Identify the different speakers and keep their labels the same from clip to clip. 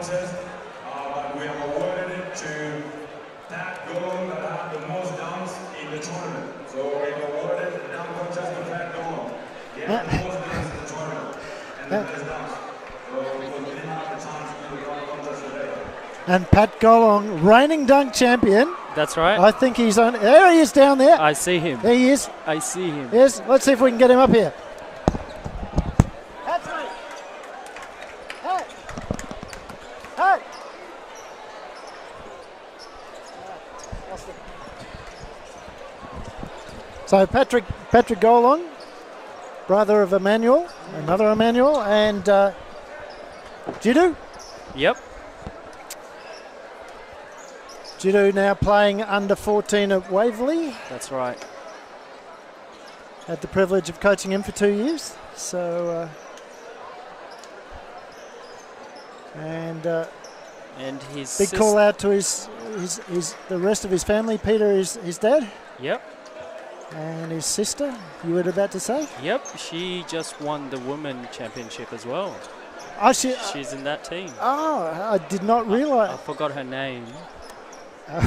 Speaker 1: contest, but we have awarded it to that goal that had the most dunks in the tournament. So we have awarded the dunk contest to that goal. He had the most dunks in the tournament and the best dunks. So we didn't have the chance to do the dunk contest today.
Speaker 2: And Pat Golong, reigning dunk champion.
Speaker 3: That's right.
Speaker 2: I think he's on. There he is down there.
Speaker 3: I see him.
Speaker 2: There he is.
Speaker 3: I see him.
Speaker 2: Yes, let's see if we can get him up here. Hey. Hey. So Patrick Golong, brother of Emmanuel, another Emmanuel, and Jiddu.
Speaker 3: Yep.
Speaker 2: Jiddu now playing under 14 at Waverley.
Speaker 3: That's right.
Speaker 2: Had the privilege of coaching him for 2 years. So, and
Speaker 3: his
Speaker 2: big call out to his the rest of his family. Peter is his dad.
Speaker 3: Yep.
Speaker 2: And his sister, you were about to say?
Speaker 3: Yep, she just won the women championship as well.
Speaker 2: Oh,
Speaker 3: she's in that team.
Speaker 2: Oh, I did not realise.
Speaker 3: I forgot her name.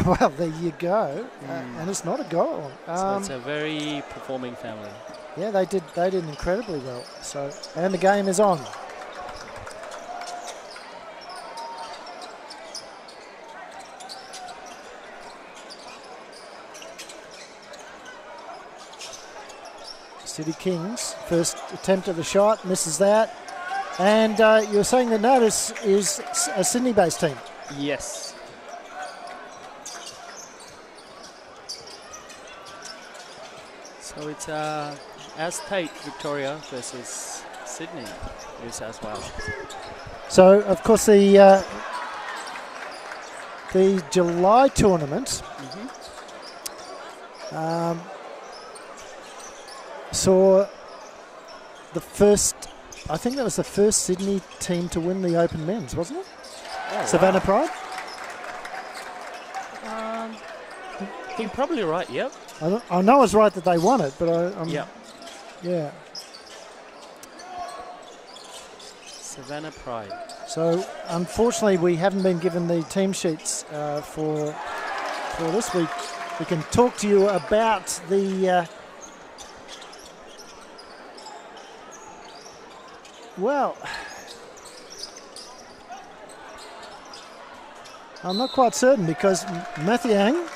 Speaker 2: Well, there you go. And it's not a goal.
Speaker 3: So it's a very performing family.
Speaker 2: Yeah, they did incredibly well. So, and the game is on. City Kings, first attempt at the shot, misses that. And you're saying that Nadus is a Sydney-based team?
Speaker 3: Yes. So it's Aztate Victoria versus Sydney, New South Wales.
Speaker 2: So, of course, the July tournament saw the first, I think that was the first Sydney team to win the Open Men's, wasn't it?
Speaker 3: Oh,
Speaker 2: Savannah
Speaker 3: wow.
Speaker 2: Pride?
Speaker 3: You're probably right, yep.
Speaker 2: I know I was right that they won it, but
Speaker 3: yeah. Savannah Pride.
Speaker 2: So, unfortunately, we haven't been given the team sheets for this week. We can talk to you about the... well, I'm not quite certain because Mathiang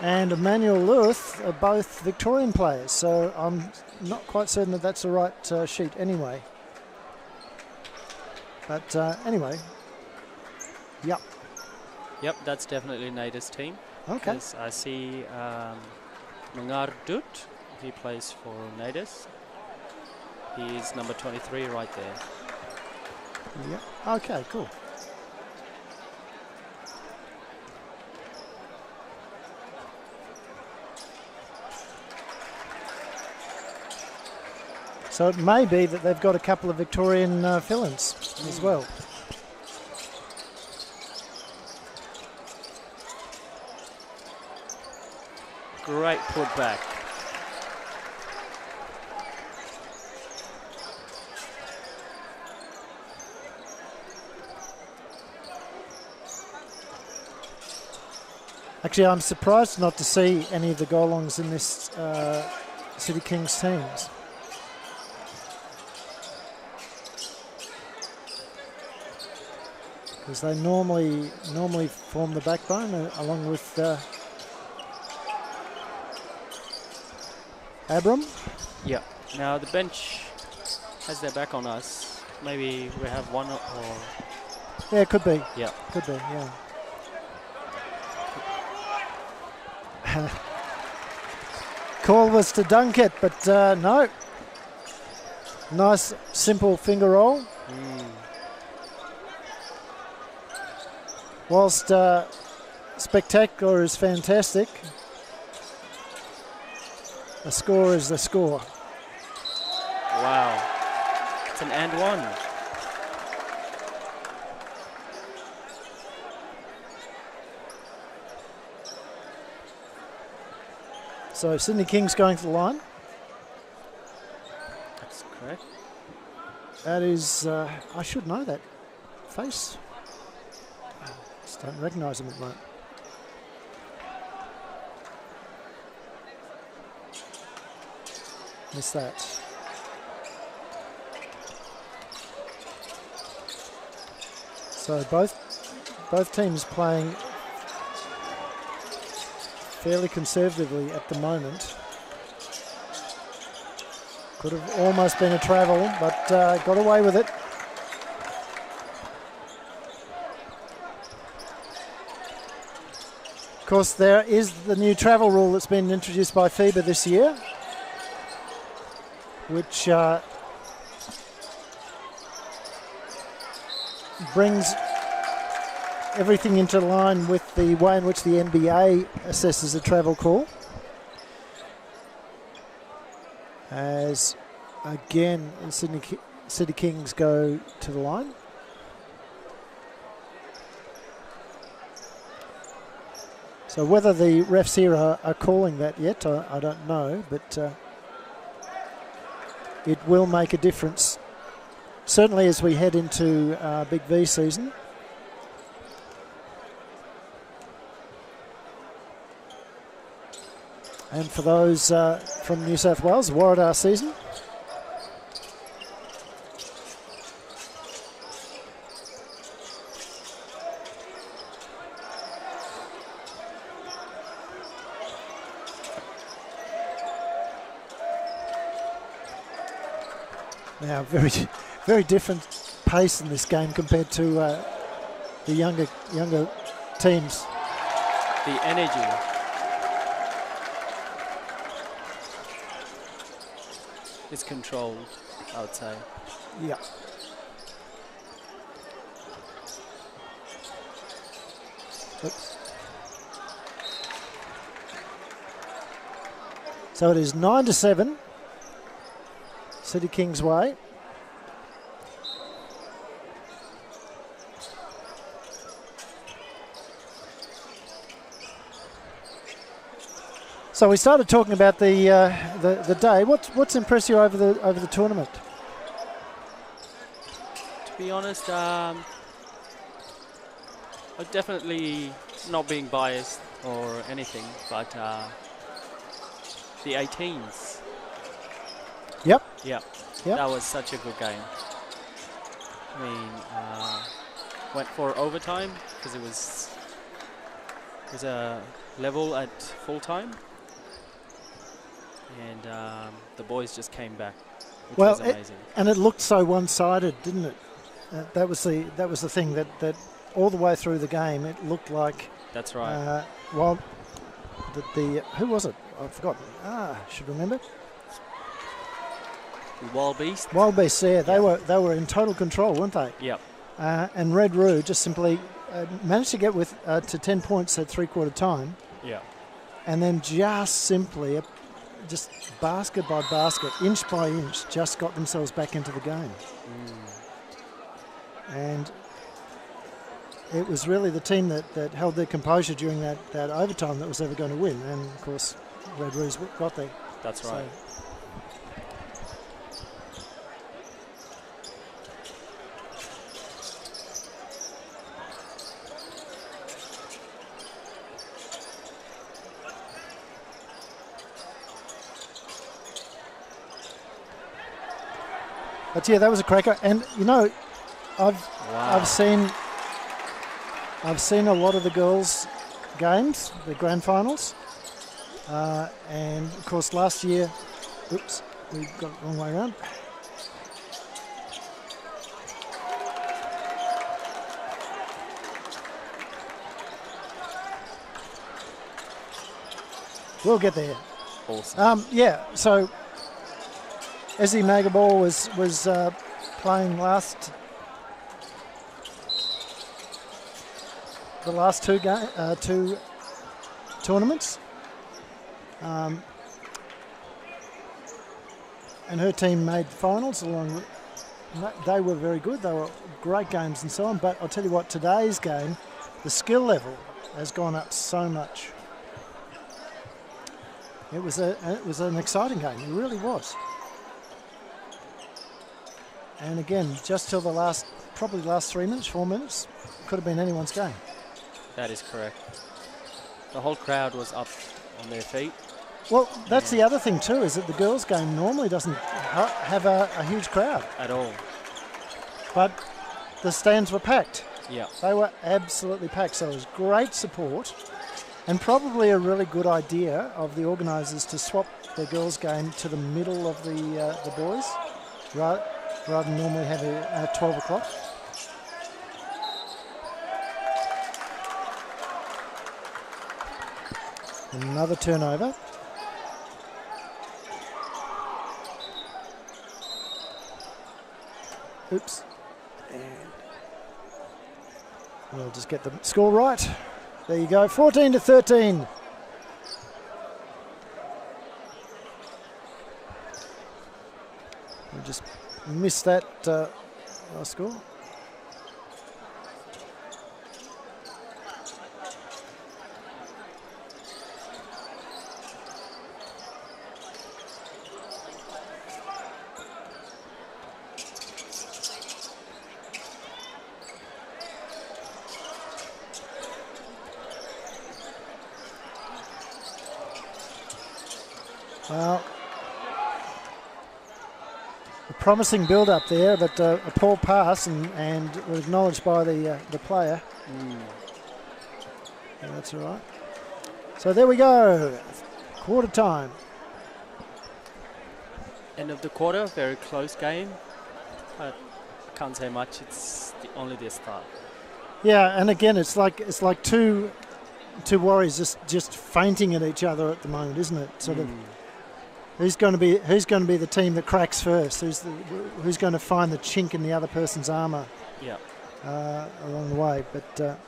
Speaker 2: and Emmanuel Lewis are both Victorian players, so I'm not quite certain that that's the right sheet anyway. But anyway, yep.
Speaker 3: Yep, that's definitely Nadus' team.
Speaker 2: Okay.
Speaker 3: I see Nungardut, he plays for Nadus. He is number 23 right there.
Speaker 2: Yep. Okay, cool. So it may be that they've got a couple of Victorian fill-ins as well.
Speaker 3: Great putback.
Speaker 2: Actually, I'm surprised not to see any of the Golongs in this City Kings teams. Because they normally form the backbone along with Abram.
Speaker 3: Yeah. Now the bench has their back on us. Maybe we have one or...
Speaker 2: Yeah, it could be.
Speaker 3: Yeah.
Speaker 2: Could be, yeah. Call was to dunk it, but no. Nice, simple finger roll. Whilst spectacular is fantastic, the score is the score.
Speaker 3: Wow. It's an and one.
Speaker 2: So Sydney Kings going to the line.
Speaker 3: That's correct.
Speaker 2: That is, I should know that face. Just don't recognise him at the moment. Miss that. So both teams playing fairly conservatively at the moment. Could have almost been a travel, but got away with it. Of course, there is the new travel rule that's been introduced by FIBA this year, which brings everything into line with the way in which the NBA assesses a travel call. As again, the City Kings go to the line. So whether the refs here are calling that yet, I don't know, but it will make a difference. Certainly as we head into Big V season. And for those from New South Wales, Warradar season. Now, very different pace in this game compared to the younger teams.
Speaker 3: The energy. Is controlled, I would say.
Speaker 2: Yeah. Oops. So it is 9-7. City Kings way. So we started talking about the day. What's impressed you over the tournament?
Speaker 3: To be honest, I'm definitely not being biased or anything, but the 18s.
Speaker 2: Yep.
Speaker 3: Yep. That was such a good game. I mean, went for overtime because it was a level at full time. And the boys just came back, which was amazing.
Speaker 2: And it looked so one-sided, didn't it? That was the thing that all the way through the game it looked like.
Speaker 3: That's right.
Speaker 2: Well, the who was it? I've forgotten. Should remember.
Speaker 3: The Wild Beast.
Speaker 2: Wild Beasts. Yeah, they were in total control, weren't they?
Speaker 3: Yep.
Speaker 2: And Red Roo just simply managed to get to 10 points at three-quarter time.
Speaker 3: Yeah.
Speaker 2: And then just simply. Just basket by basket, inch by inch, just got themselves back into the game. And it was really the team that held their composure during that overtime that was ever going to win. And, of course, Red Roos got there.
Speaker 3: That's right.
Speaker 2: But yeah, that was a cracker, and you know, I've seen a lot of the girls' games, the grand finals, and of course last year, oops, we got it the wrong way around. We'll get there.
Speaker 3: Awesome.
Speaker 2: Yeah, so. Ezzy Magaball was playing the last two tournaments, and her team made finals. They were very good. They were great games and so on. But I'll tell you what, today's game, the skill level has gone up so much. It was an exciting game. It really was. And again, just till probably the last 3 minutes, 4 minutes, could have been anyone's game.
Speaker 3: That is correct. The whole crowd was up on their feet.
Speaker 2: Well, that's the other thing too, is that the girls' game normally doesn't have a huge crowd.
Speaker 3: At all.
Speaker 2: But the stands were packed.
Speaker 3: Yeah.
Speaker 2: They were absolutely packed, so it was great support and probably a really good idea of the organisers to swap the girls' game to the middle of the boys rather than normally have it at 12 o'clock. Another turnover. Oops. And we'll just get the score right. There you go, 14-13. We just missed that last score. Well, a promising build-up there, but a poor pass and was acknowledged by the player. Yeah, that's all right. So there we go, quarter time.
Speaker 3: End of the quarter, very close game. But I can't say much. It's only the start.
Speaker 2: Yeah, and again, it's like two Warriors just fainting at each other at the moment, isn't it? Sort of. Who's going to be the team that cracks first? Who's going to find the chink in the other person's armour?
Speaker 3: Yeah.
Speaker 2: Along the way, but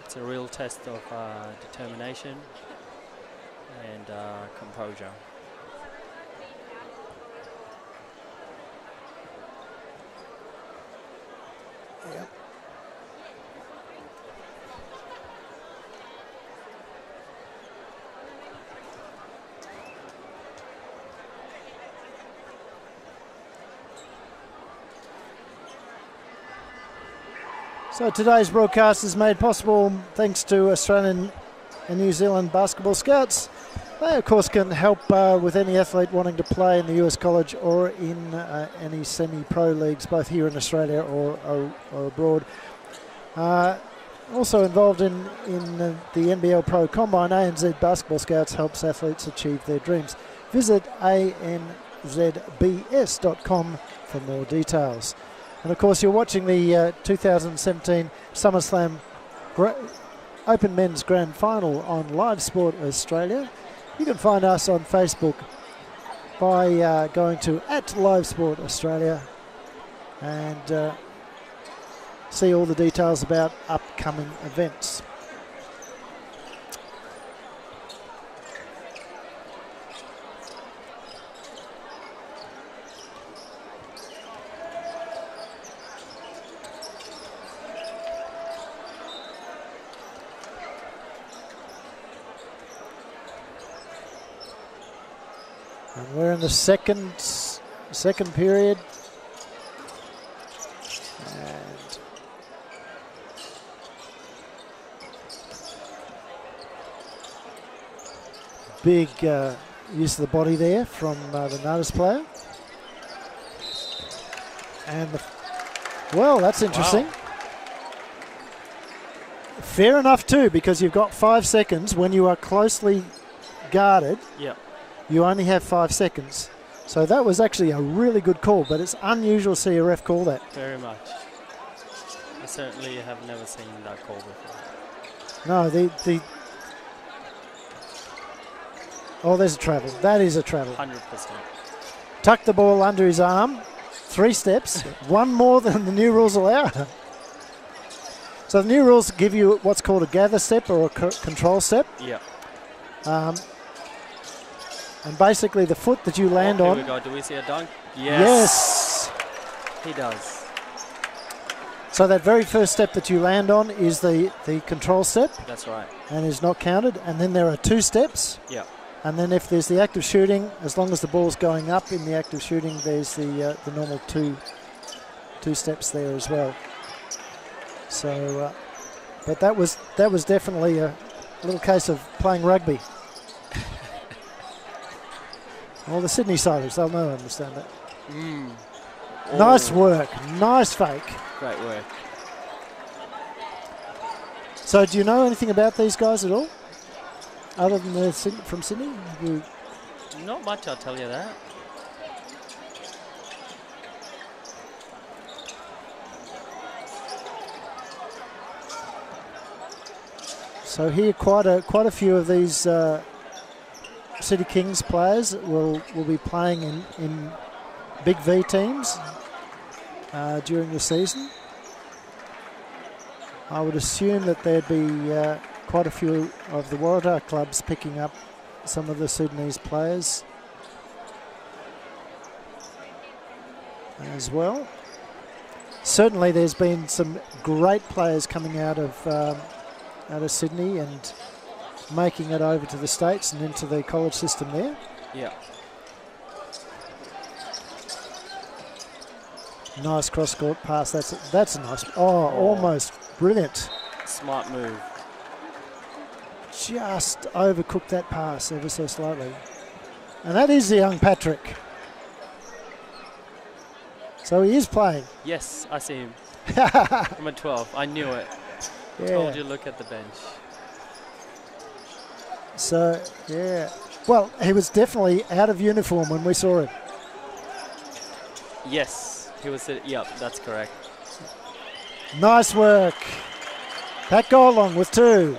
Speaker 3: it's a real test of determination and composure.
Speaker 2: Yeah. So today's broadcast is made possible thanks to Australian and New Zealand basketball scouts. They, of course, can help with any athlete wanting to play in the US college or in any semi-pro leagues, both here in Australia or abroad. Also involved in the NBL Pro Combine, ANZ Basketball Scouts helps athletes achieve their dreams. Visit anzbs.com for more details. And of course, you're watching the 2017 SummerSlam Open Men's Grand Final on Live Sport Australia. You can find us on Facebook by going to @LiveSport Australia and see all the details about upcoming events. And we're in the second period. And big use of the body there from the Nadus player. And well, that's interesting.
Speaker 3: Wow.
Speaker 2: Fair enough too, because you've got 5 seconds when you are closely guarded.
Speaker 3: Yeah.
Speaker 2: You only have 5 seconds. So that was actually a really good call, but it's unusual to see a ref call that.
Speaker 3: Very much. I certainly have never seen that call before.
Speaker 2: No, oh, there's a travel. That is a travel.
Speaker 3: 100%.
Speaker 2: Tuck the ball under his arm. 3 steps. One more than the new rules allow. So the new rules give you what's called a gather step or a control step.
Speaker 3: Yeah.
Speaker 2: And basically the foot that you land on.
Speaker 3: Here we go. Do we see a dunk?
Speaker 2: Yes.
Speaker 3: He does.
Speaker 2: So that very first step that you land on is the control step.
Speaker 3: That's right.
Speaker 2: And is not counted. And then there are 2 steps.
Speaker 3: Yeah.
Speaker 2: And then if there's the active shooting, as long as the ball's going up in the active shooting, there's the normal two steps there as well. So But that was definitely a little case of playing rugby. Well, the Sydney siders, they'll know understand that. Nice work, nice fake.
Speaker 3: Great work.
Speaker 2: So do you know anything about these guys at all? Other than they're from Sydney?
Speaker 3: Not much, I'll tell you that.
Speaker 2: So here, quite a few of these City Kings players will be playing in Big V teams during the season. I would assume that there'd be quite a few of the Waratah clubs picking up some of the Sudanese players as well. Certainly there's been some great players coming out of Sydney and making it over to the States and into the college system there.
Speaker 3: Yeah.
Speaker 2: Nice cross-court pass. That's a nice. Oh, almost brilliant.
Speaker 3: Smart move.
Speaker 2: Just overcooked that pass ever so slightly. And that is the young Patrick. So he is playing.
Speaker 3: Yes, I see him. I'm at 12. I knew it.
Speaker 2: Yeah.
Speaker 3: Told you, look at the bench.
Speaker 2: So, yeah. Well, he was definitely out of uniform when we saw him.
Speaker 3: Yes, he was. Yep, that's correct.
Speaker 2: Nice work. Pat Golong with 2.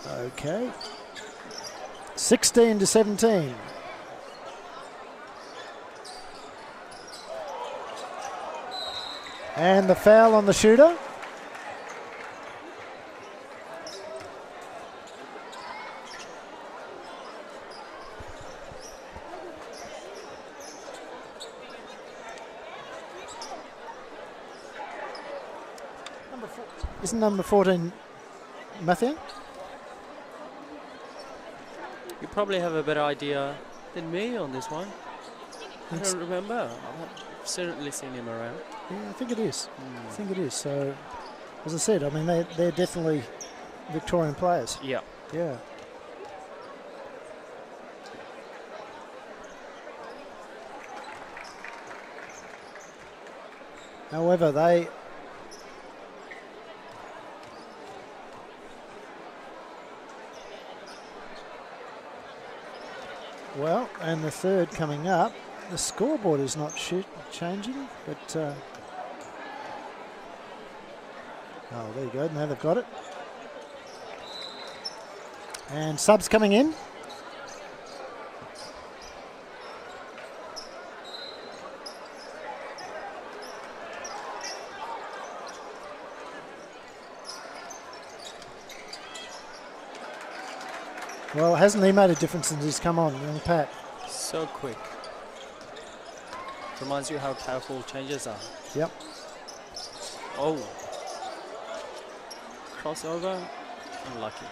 Speaker 2: Okay. 16-17. And the foul on the shooter. Isn't number 14 Matthew?
Speaker 3: You probably have a better idea than me on this one. I don't remember. I've certainly seen him around.
Speaker 2: Yeah, I think it is. I think it is. So, as I said, I mean, they're definitely Victorian players.
Speaker 3: Yeah.
Speaker 2: Yeah. However, well, and the third coming up. The scoreboard is not changing, but oh, there you go. Now they've got it. And subs coming in. Well, hasn't he made a difference since he's come on, young Pat?
Speaker 3: So quick. Reminds you how powerful changes are.
Speaker 2: Yep.
Speaker 3: Oh. Crossover. Unlucky.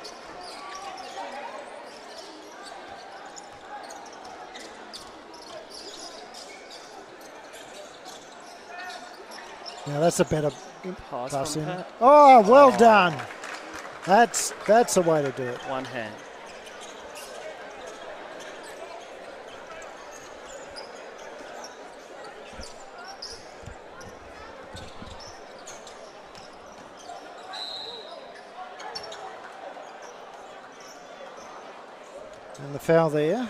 Speaker 2: Now that's a better
Speaker 3: pass
Speaker 2: in.
Speaker 3: Pat.
Speaker 2: Oh, well done. That's a way to do it.
Speaker 3: One hand.
Speaker 2: And the foul there.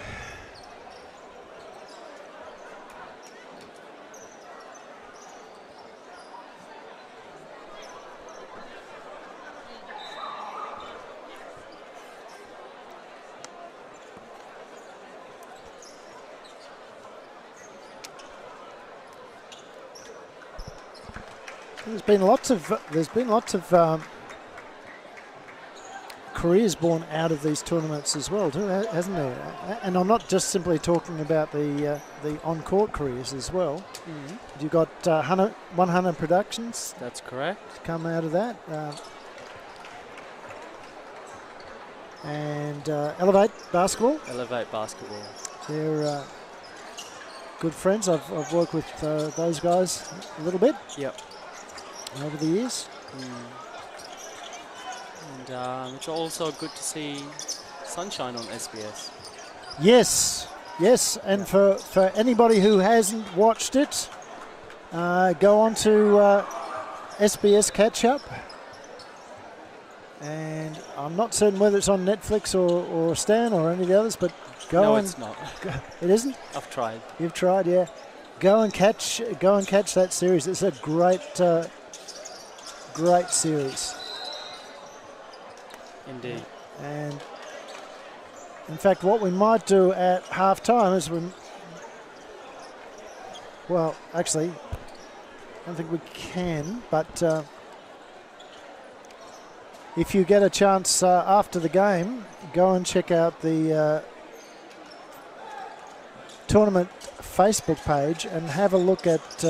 Speaker 2: There's been lots of careers born out of these tournaments as well, too, hasn't there? And I'm not just simply talking about the on-court careers as well. Mm-hmm. You got 100 Productions.
Speaker 3: That's correct.
Speaker 2: Come out of that, and Elevate Basketball.
Speaker 3: Elevate Basketball.
Speaker 2: They're good friends. I've worked with those guys a little bit.
Speaker 3: Yep.
Speaker 2: Over the years.
Speaker 3: And it's also good to see sunshine on SBS.
Speaker 2: Yes, yes, and for anybody who hasn't watched it, go on to SBS Catch Up. And I'm not certain whether it's on Netflix or Stan or any of the others, but go
Speaker 3: no,
Speaker 2: and
Speaker 3: it's not.
Speaker 2: It isn't?
Speaker 3: I've tried.
Speaker 2: You've tried, yeah. Go and catch that series. It's a great great series.
Speaker 3: Indeed.
Speaker 2: And in fact, what we might do at half time is well, actually, I don't think we can, but if you get a chance after the game, go and check out the tournament Facebook page and have a look at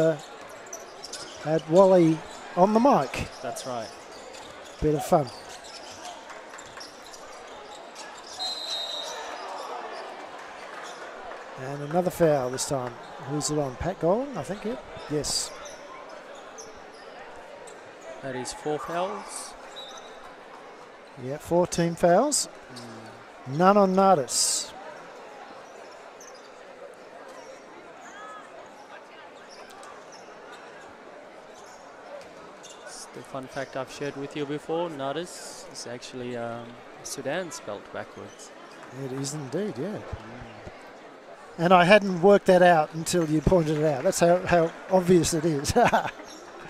Speaker 2: Wally on the mic.
Speaker 3: That's right.
Speaker 2: Bit of fun. And another foul this time. Who's it on? Pat Golan, I think, yeah? Yes.
Speaker 3: That is 4 fouls.
Speaker 2: Yeah, 4 team fouls. None on Nadus.
Speaker 3: It's the fun fact I've shared with you before. Nadus is actually Sudan spelled backwards.
Speaker 2: It is indeed, yeah. And I hadn't worked that out until you pointed it out. That's how obvious it is.
Speaker 3: The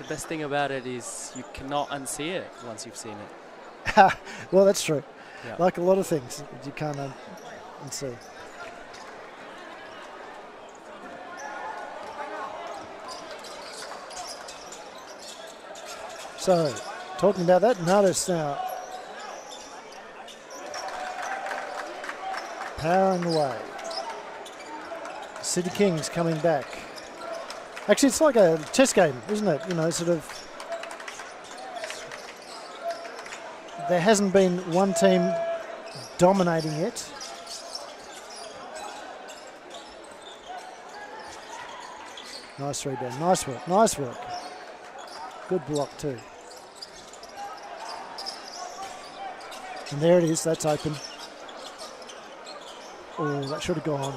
Speaker 3: best thing about it is you cannot unsee it once you've seen it.
Speaker 2: Well, that's true.
Speaker 3: Yeah.
Speaker 2: Like a lot of things, you can't unsee. So, talking about that, Nadus now powering away. City Kings coming back. Actually, it's like a chess game, isn't it? You know, sort of. There hasn't been one team dominating it. Nice rebound. Nice work. Nice work. Good block too. And there it is. That's open. Oh, that should have gone.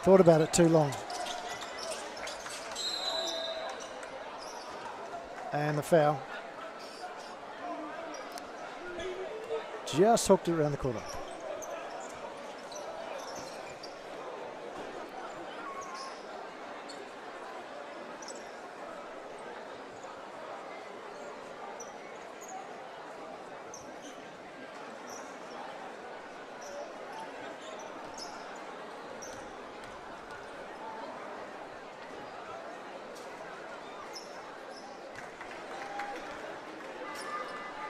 Speaker 2: Thought about it too long. And the foul. Just hooked it around the corner.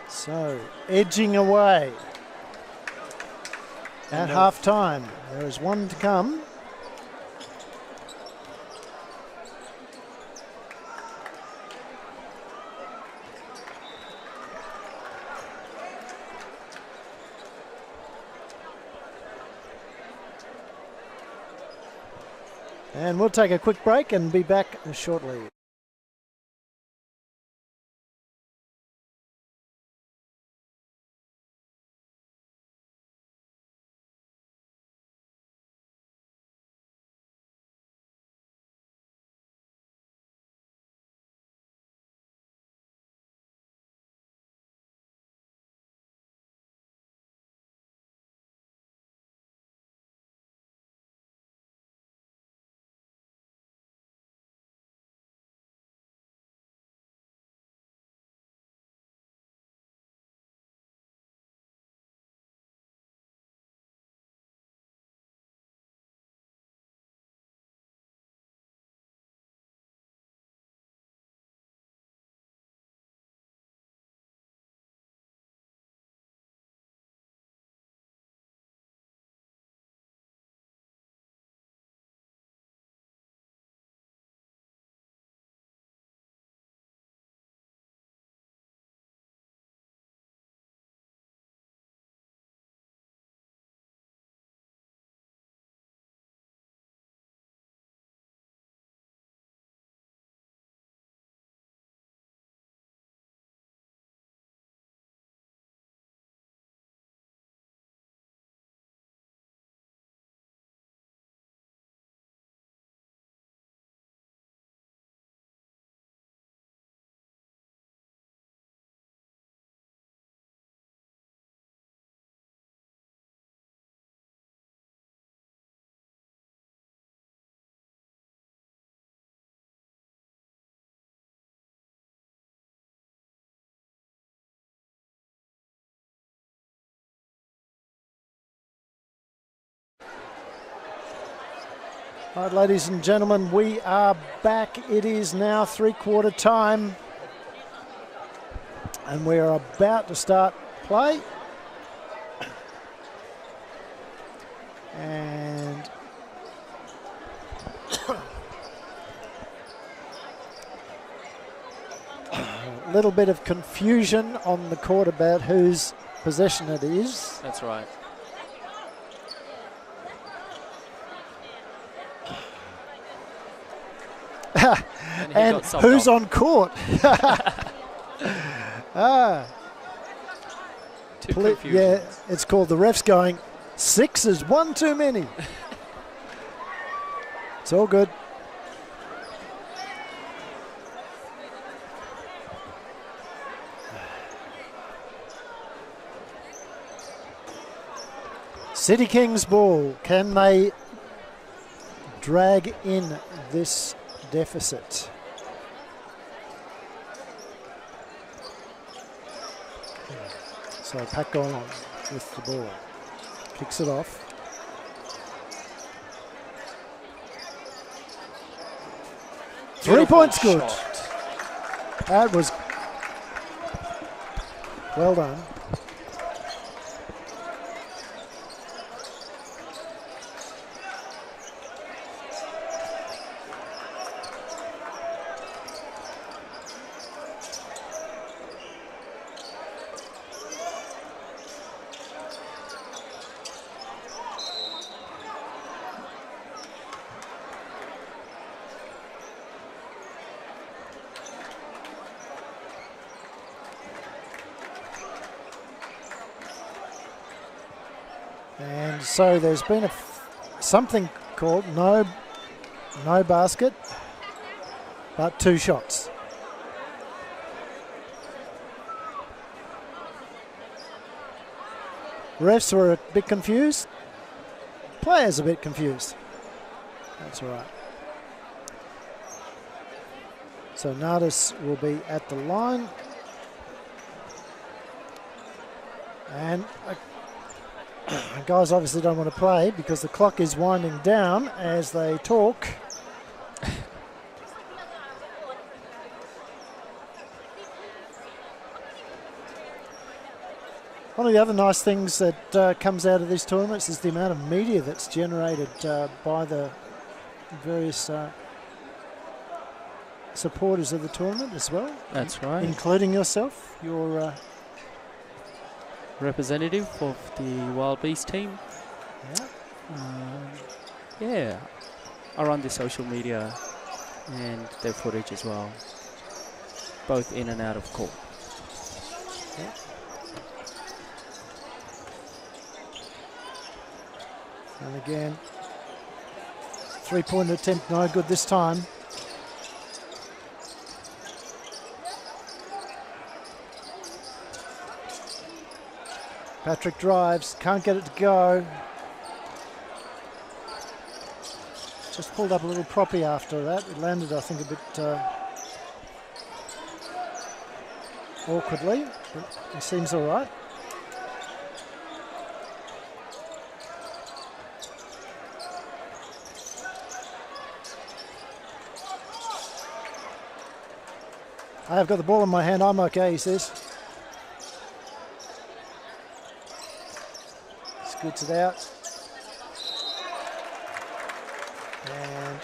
Speaker 2: So, edging away at half time. There is one to come. And we'll take a quick break and be back shortly. All right, ladies and gentlemen, we are back. It is now 3/4 time. And we are about to start play. And a little bit of confusion on the court about whose possession it is.
Speaker 3: That's right.
Speaker 2: And who's on court?
Speaker 3: Too confusing.
Speaker 2: Yeah, it's called the refs going, 6 is one too many. It's all good. City Kings ball. Can they drag in this deficit? So Pat going on with the ball. Kicks it off. Beautiful 3 points good. That was well done. And so there's been something called no basket, but 2 shots. Refs were a bit confused. Players a bit confused. That's all right. So Nadus will be at the line. And guys obviously don't want to play because the clock is winding down as they talk. One of the other nice things that comes out of these tournaments is the amount of media that's generated by the various supporters of the tournament as well.
Speaker 3: That's right.
Speaker 2: Including yourself, your
Speaker 3: representative of the Wild Beast team. Yeah. I run the social media and their footage as well, both in and out of court.
Speaker 2: Yeah. And again, 3-point attempt, no good this time. Patrick drives, can't get it to go. Just pulled up a little proppy after that. It landed, I think, a bit awkwardly, but it seems all right. I've got the ball in my hand, I'm okay, he says. Scoots it out. And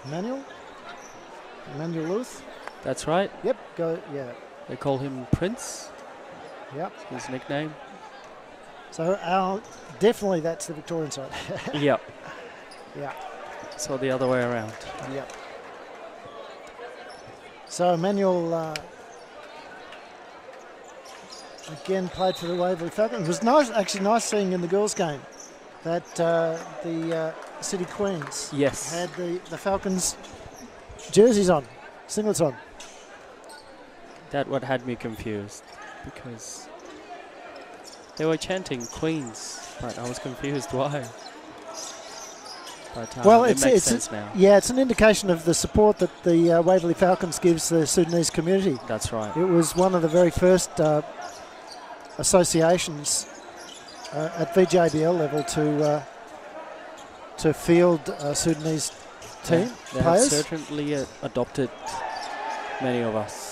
Speaker 2: Emmanuel Luth.
Speaker 3: That's right.
Speaker 2: Yep, go, yeah.
Speaker 3: They call him Prince.
Speaker 2: Yep.
Speaker 3: His nickname.
Speaker 2: So definitely that's the Victorian side.
Speaker 3: Yep.
Speaker 2: Yeah.
Speaker 3: So the other way around.
Speaker 2: Yep. So Emmanuel again played for the Waverley Falcons. It was nice, actually nice seeing in the girls' game that the City Queens had the Falcons jerseys on, singlets on.
Speaker 3: That what had me confused because they were chanting Queens, but I was confused why. But
Speaker 2: well,
Speaker 3: it makes sense now.
Speaker 2: Yeah, it's an indication of the support that the Waverley Falcons gives the Sudanese community.
Speaker 3: That's right.
Speaker 2: It was one of the very first associations at VJBL level to field Sudanese team
Speaker 3: They
Speaker 2: players.
Speaker 3: have certainly adopted many of us.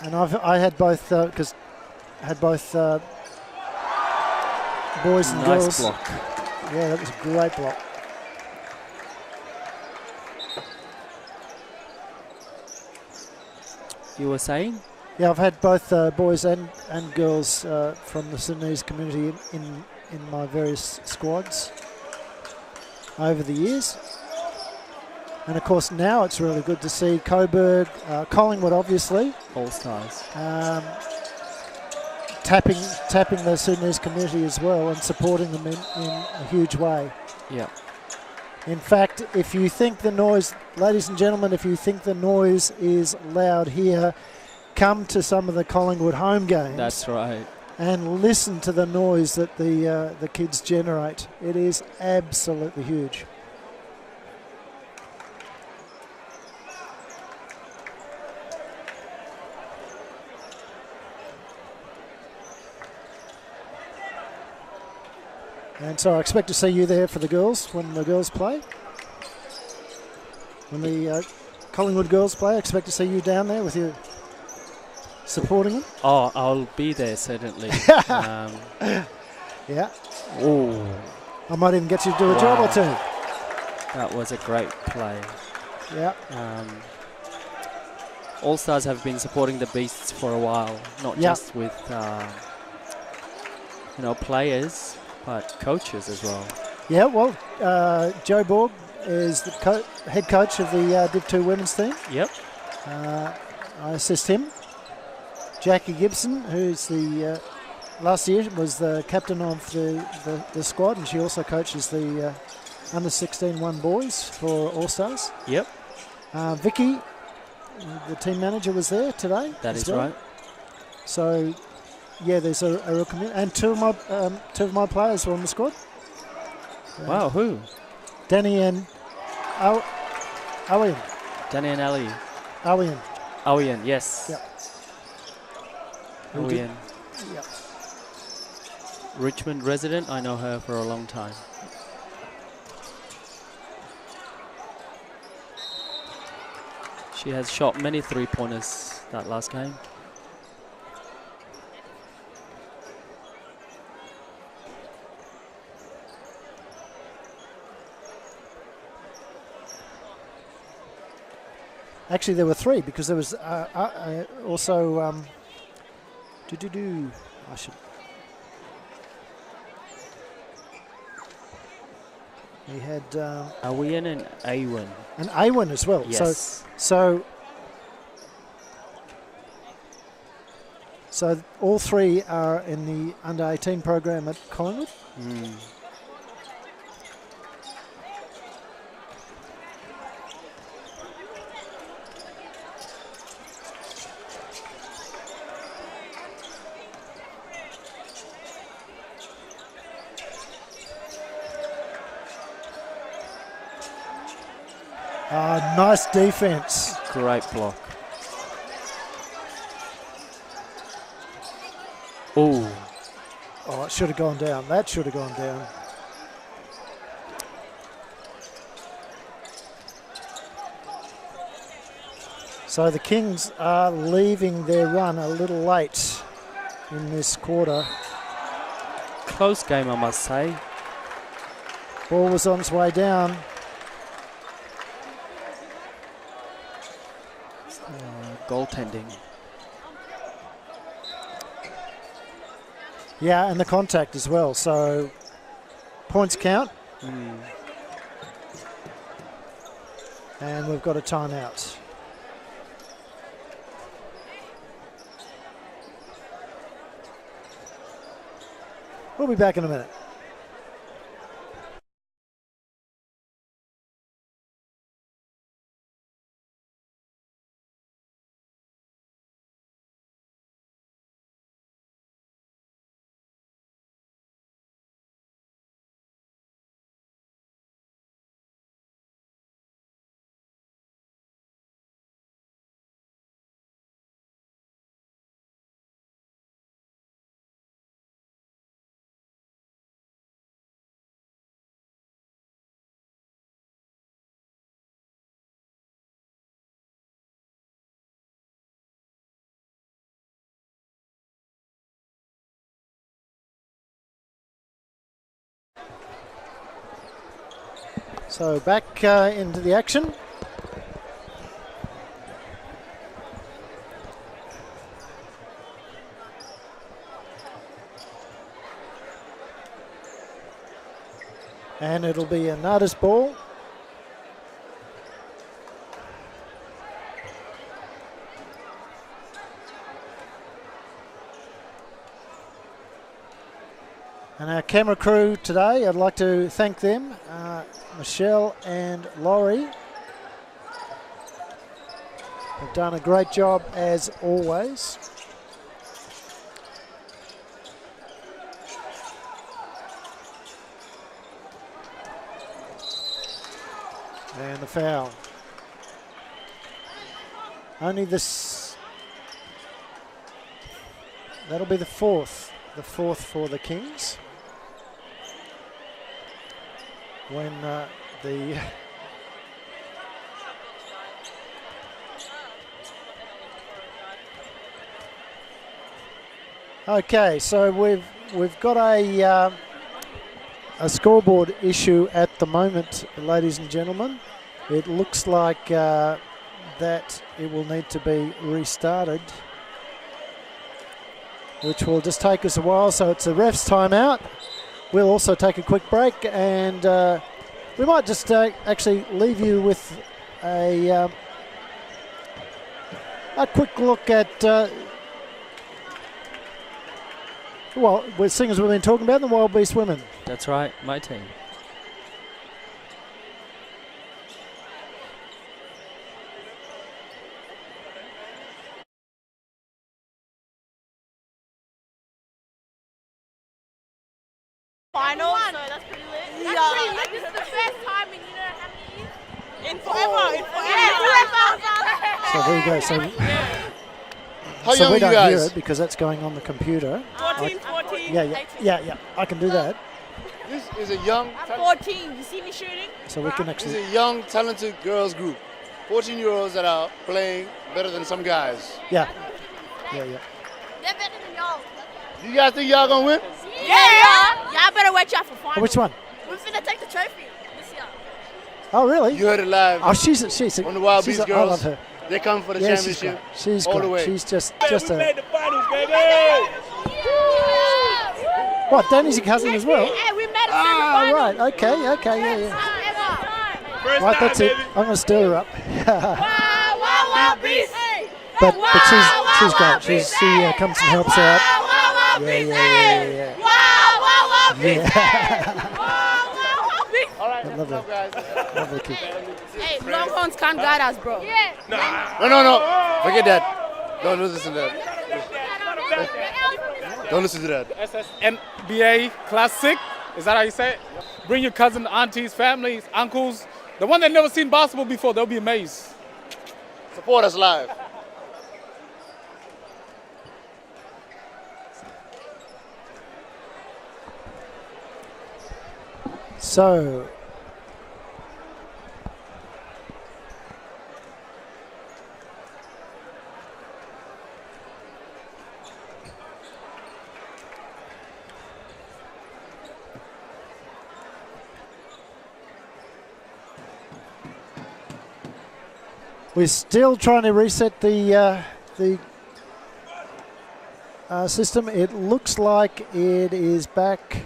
Speaker 2: And I had both because boys and
Speaker 3: Nice
Speaker 2: girls.
Speaker 3: block.
Speaker 2: Yeah, that was a great block.
Speaker 3: You were saying?
Speaker 2: Yeah, I've had both boys and girls from the Sudanese community in my various squads over the years. And of course now it's really good to see Coburg, Collingwood obviously.
Speaker 3: All-Stars.
Speaker 2: Tapping the Sudanese community as well and supporting them in a huge way.
Speaker 3: Yeah.
Speaker 2: In fact, if you think the noise, ladies and gentlemen, if you think the noise is loud here, come to some of the Collingwood home games.
Speaker 3: That's right.
Speaker 2: And listen to the noise that the kids generate. It is absolutely huge. And so I expect to see you there for the girls when the girls play. When the Collingwood girls play, I expect to see you down there with you supporting them.
Speaker 3: Oh, I'll be there certainly.
Speaker 2: Yeah.
Speaker 3: Oh,
Speaker 2: I might even get you to do a job or two.
Speaker 3: that was a great play.
Speaker 2: Yeah.
Speaker 3: All-Stars have been supporting the Beasts for a while, not just with players, but coaches as well.
Speaker 2: Yeah, well, Joe Borg is the head coach of the Div 2 women's team.
Speaker 3: Yep.
Speaker 2: I assist him. Jackie Gibson, who's the last year was the captain of the squad, and she also coaches the under-16 1 boys for All-Stars.
Speaker 3: Yep.
Speaker 2: Vicky, the team manager, was there today.
Speaker 3: That is
Speaker 2: well.
Speaker 3: right.
Speaker 2: So, yeah, there's a real community. And two of my players were on the squad.
Speaker 3: Wow, who?
Speaker 2: Danny and Owen.
Speaker 3: Danny and Ali.
Speaker 2: Owen.
Speaker 3: Owen, yes.
Speaker 2: Yep.
Speaker 3: Owen.
Speaker 2: Yep.
Speaker 3: Richmond resident, I know her for a long time. She has shot many three-pointers that last game.
Speaker 2: Actually, there were three because there was also I should. We had
Speaker 3: Awian and Awen.
Speaker 2: and Awen as well.
Speaker 3: Yes.
Speaker 2: So all three are in the under-18 program at Collingwood.
Speaker 3: Mm.
Speaker 2: Nice defense.
Speaker 3: Great block. Oh,
Speaker 2: It should have gone down. That should have gone down. So the Kings are leaving their run a little late in this quarter.
Speaker 3: close game, I must say.
Speaker 2: Ball was on its way down.
Speaker 3: Goaltending.
Speaker 2: Yeah, and the contact as well. So points count.
Speaker 3: Mm.
Speaker 2: And we've got a timeout. We'll be back in a minute. So back into the action. And it'll be a Nadus ball. And our camera crew today, I'd like to thank them, Michelle and Laurie. They've done a great job as always. And the foul. Only this, that'll be the fourth for the Kings. When the okay, so we've got a scoreboard issue at the moment, ladies and gentlemen. It looks like that it will need to be restarted, which will just take us a while. So it's a ref's timeout. We'll also take a quick break, and we might just actually leave you with a quick look at well, with singers we've been talking about, the Wild Beast Women.
Speaker 3: That's right, my team.
Speaker 4: Final, so that's pretty lit. That's pretty lit. This is the first time in you know how many years? In forever.
Speaker 2: So there you go. So,
Speaker 5: How
Speaker 2: so
Speaker 5: young
Speaker 2: we
Speaker 5: are
Speaker 2: don't
Speaker 5: you
Speaker 2: hear
Speaker 5: guys?
Speaker 2: it because that's going on the computer.
Speaker 4: 14.
Speaker 2: Yeah. I can do that.
Speaker 5: This is a young,
Speaker 4: I'm 14. You see me shooting?
Speaker 2: So we can
Speaker 5: this
Speaker 2: actually.
Speaker 5: is a young, talented girls group. 14-year-olds that are playing better than some guys.
Speaker 2: Yeah.
Speaker 4: They're better than y'all.
Speaker 5: You guys think y'all gonna win?
Speaker 4: Yeah. Y'all better watch out for finals.
Speaker 2: Oh, which one?
Speaker 4: We're finna take the trophy this year.
Speaker 2: Oh, really?
Speaker 5: You heard it live
Speaker 2: Oh, she's
Speaker 5: on the Wild
Speaker 2: she's
Speaker 5: Beast
Speaker 2: I
Speaker 5: Girls.
Speaker 2: love her.
Speaker 5: They come for the
Speaker 2: Yeah,
Speaker 5: championship.
Speaker 2: she's
Speaker 5: all
Speaker 2: great.
Speaker 5: the way.
Speaker 2: She's just
Speaker 6: We
Speaker 2: a.
Speaker 6: made the finals, baby!
Speaker 2: What? Danny's your cousin as well.
Speaker 4: Hey, we made it
Speaker 2: Oh, right. Okay. Yeah.
Speaker 6: First
Speaker 2: Right,
Speaker 6: time,
Speaker 2: that's it.
Speaker 6: baby.
Speaker 2: I'm going to stir her up.
Speaker 4: Wow, beast.
Speaker 2: but she's great. She comes and helps out. Yeah.
Speaker 5: All right,
Speaker 2: Love
Speaker 5: up, guys.
Speaker 2: Lovely kid.
Speaker 4: Hey, Longhorns can't guide us, bro. Yeah.
Speaker 5: No. Forget that. Don't listen to that. Don't listen to that.
Speaker 7: SSNBA Classic. Is that how you say it? Bring your cousins, aunties, families, uncles. The one that never seen basketball before, they'll be amazed.
Speaker 5: Support us live.
Speaker 2: So. We're still trying to reset the system. It looks like it is back.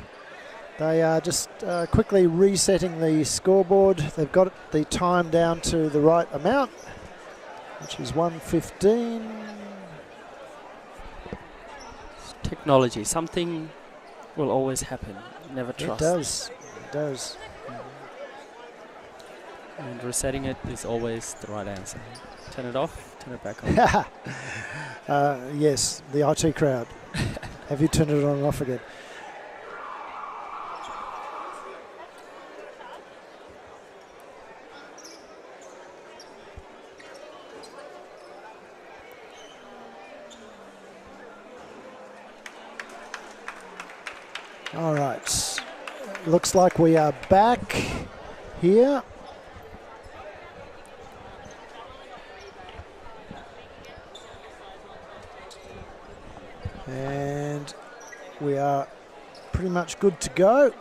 Speaker 2: They are just quickly resetting the scoreboard. They've got the time down to the right amount, which is 1:15.
Speaker 3: Technology, something will always happen. Never trust.
Speaker 2: It does.
Speaker 3: And resetting it is always the right answer. Turn it off, turn it back on.
Speaker 2: Yes, the IT crowd. Have you turned it on and off again? All right. Looks like we are back here. And we are pretty much good to go.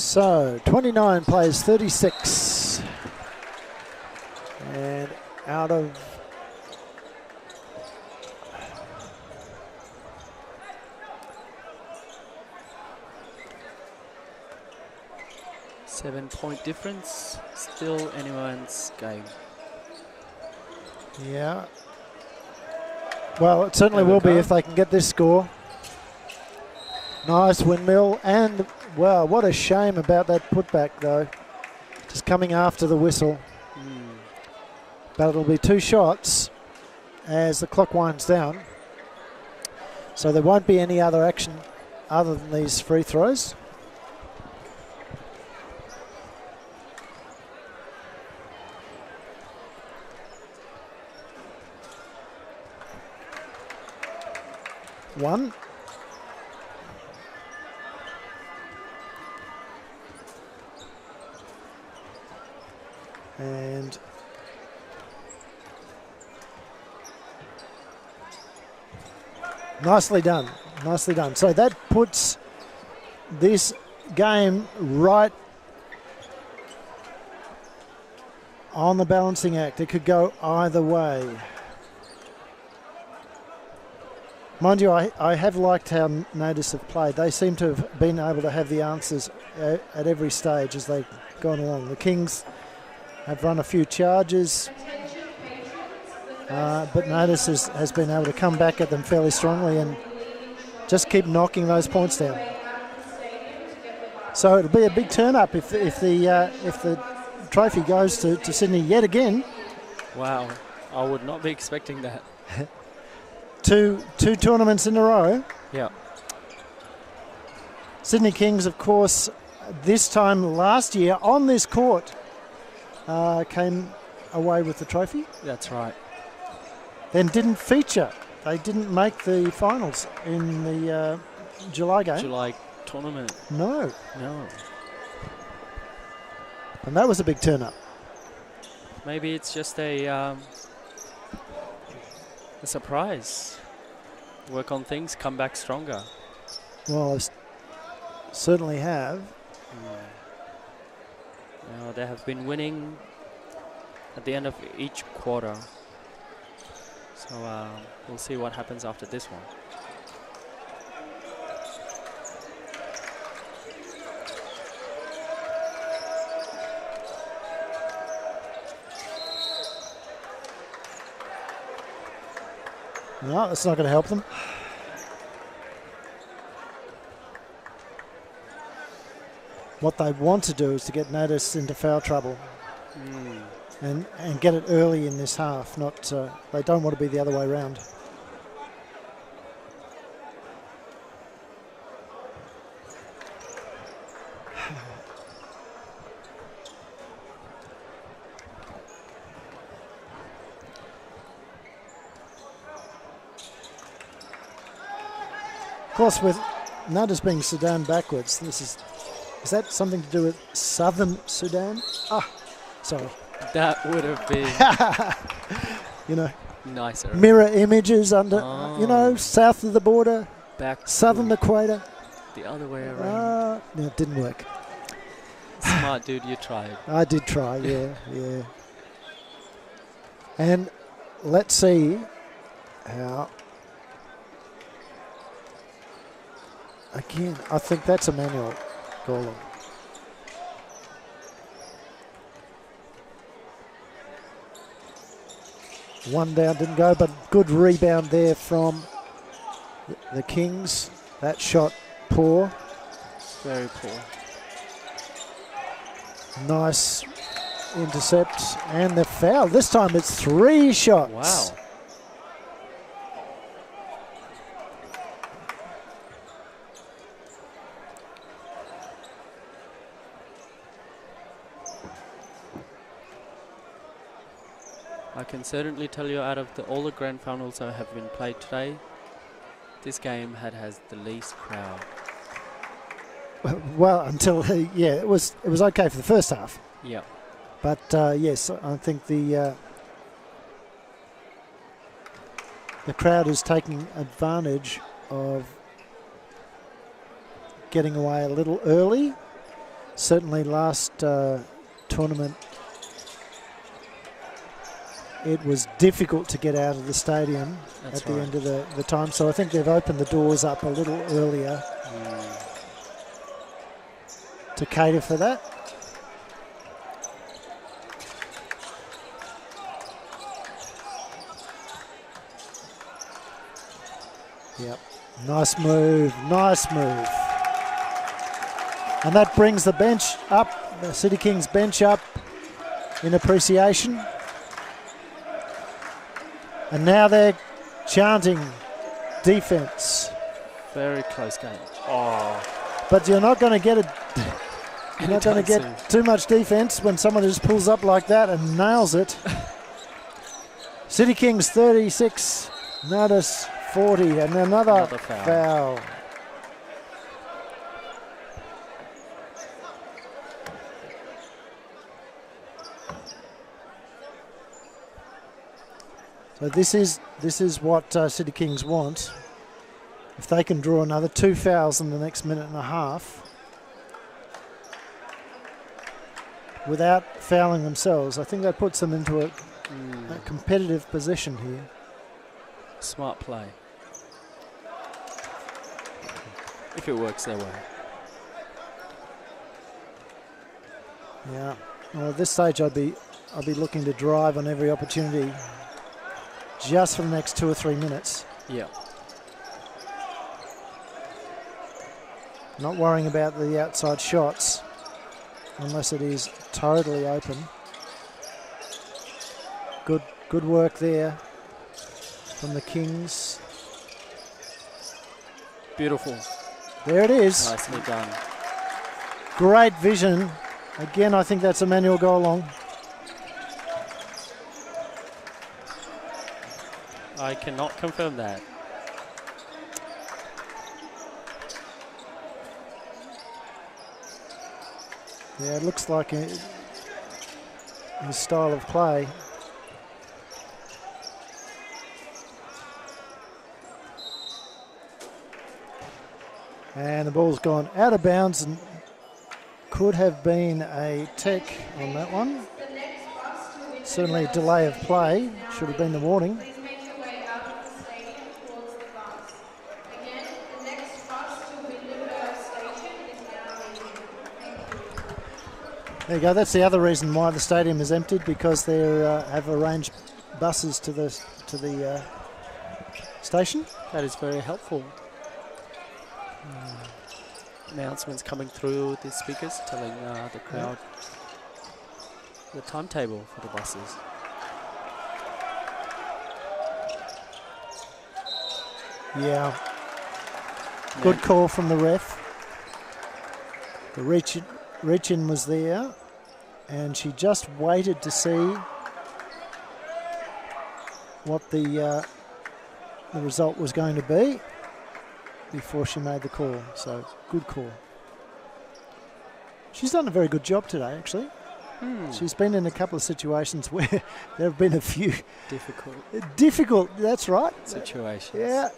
Speaker 2: So 29 plays 36. And out of
Speaker 3: 7-point difference, still anyone's game.
Speaker 2: Yeah. Well, it certainly
Speaker 3: There we
Speaker 2: will be
Speaker 3: go.
Speaker 2: if they can get this score. Nice windmill, and wow, what a shame about that putback though. Just coming after the whistle. But it'll be 2 shots as the clock winds down. So there won't be any other action other than these free throws. One. And nicely done, nicely done. So that puts this game right on the balancing act. It could go either way. Mind you, I have liked how Nadus have played. They seem to have been able to have the answers at every stage as they've gone along. The Kings have run a few charges, but Nadus has been able to come back at them fairly strongly and just keep knocking those points down. So it'll be a big turn up if the trophy goes to Sydney yet again.
Speaker 3: Wow, I would not be expecting that.
Speaker 2: Two tournaments in a row.
Speaker 3: Yeah.
Speaker 2: Sydney Kings, of course, this time last year on this court came away with the trophy.
Speaker 3: That's right.
Speaker 2: Then didn't feature. They didn't make the finals in the July game.
Speaker 3: July tournament.
Speaker 2: No.
Speaker 3: No.
Speaker 2: And that was a big turn up.
Speaker 3: Maybe it's just a surprise. Work on things, come back stronger.
Speaker 2: Well, I certainly have.
Speaker 3: Now they have been winning at the end of each quarter. So we'll see what happens after this one.
Speaker 2: No, that's not going to help them. What they want to do is to get Nadus into foul trouble and get it early in this half. Not they don't want to be the other way around. Of course, with Nadus being Sudan backwards, is that something to do with southern Sudan? Ah, sorry.
Speaker 3: That would have been nicer.
Speaker 2: Mirror images under, south of the border,
Speaker 3: Back
Speaker 2: southern equator.
Speaker 3: the other way around.
Speaker 2: No, it didn't work.
Speaker 3: Smart dude, you tried.
Speaker 2: I did try, yeah. And let's see how. Again, I think that's Emmanuel Gorlin. One down, didn't go, but good rebound there from the Kings. That shot poor.
Speaker 3: Very poor.
Speaker 2: Nice intercept and the foul. This time it's 3 shots.
Speaker 3: Wow. I can certainly tell you out of all the grand finals that have been played today, this game has the least crowd.
Speaker 2: Well, until it was okay for the first half.
Speaker 3: Yeah.
Speaker 2: But yes, I think the crowd is taking advantage of getting away a little early certainly last tournament, it was difficult to get out of the stadium at the end of the time. So I think they've opened the doors up a little earlier to cater for that. Yep, nice move, nice move. And that brings the bench up, the City Kings bench up in appreciation. And now they're chanting defense.
Speaker 3: Very close game. Oh.
Speaker 2: But you're not going to get it. You're not going to get too much defense when someone just pulls up like that and nails it. City Kings 36, Nadus 40, and another foul. So this is what City Kings want. If they can draw another 2 fouls in the next minute and a half without fouling themselves, I think that puts them into a competitive position here.
Speaker 3: Smart play. If it works their way.
Speaker 2: Yeah. Well, at this stage, I'll be looking to drive on every opportunity, just for the next 2 or 3 minutes.
Speaker 3: Yeah.
Speaker 2: Not worrying about the outside shots, unless it is totally open. Good work there from the Kings.
Speaker 3: Beautiful.
Speaker 2: There it is.
Speaker 3: Nicely done.
Speaker 2: Great vision. Again, I think that's a manual go along.
Speaker 3: I cannot confirm that.
Speaker 2: Yeah, it looks like his style of play. And the ball's gone out of bounds and could have been a tech on that one. Certainly a delay of play. Should have been the warning. There you go. That's the other reason why the stadium is emptied, because they have arranged buses to the station.
Speaker 3: That is very helpful. Announcements coming through the speakers telling the crowd the timetable for the buses.
Speaker 2: Yeah. Good call from the ref. The reach-in was there, and she just waited to see what the result was going to be before she made the call. So, good call. She's done a very good job today, actually. She's been in a couple of situations where there have been a few difficult. That's right.
Speaker 3: Situations.